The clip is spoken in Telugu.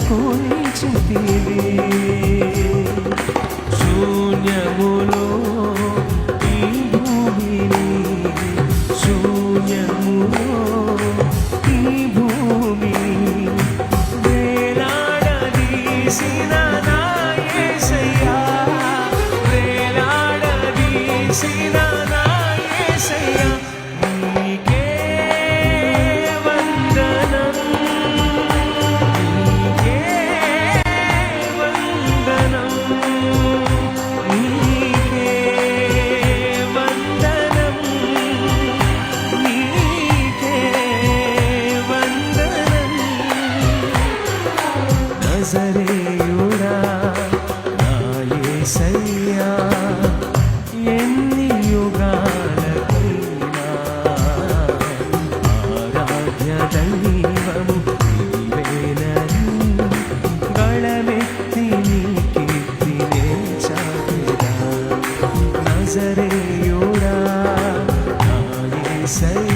కొలిచితివి. శూన్యములో ఈ భూమిని, శూన్యములో ఈ భూమిని వేలాడదీసిన నా యేసయ్యా, వేలాడదీసిన నా యేసయ్యా, నీకే వందనం, నీకే వందనం, నీకే వందనం, నీకే వందనం. నజరేయుడా నా యేసయ్యా, ఎన్ని యుగాలకైనా ఆరాధ్య దైవము నీవేనని గళమెత్తి నీ కీర్తినే చాటెదా. నజరేయుడా నా యేసయ్యా,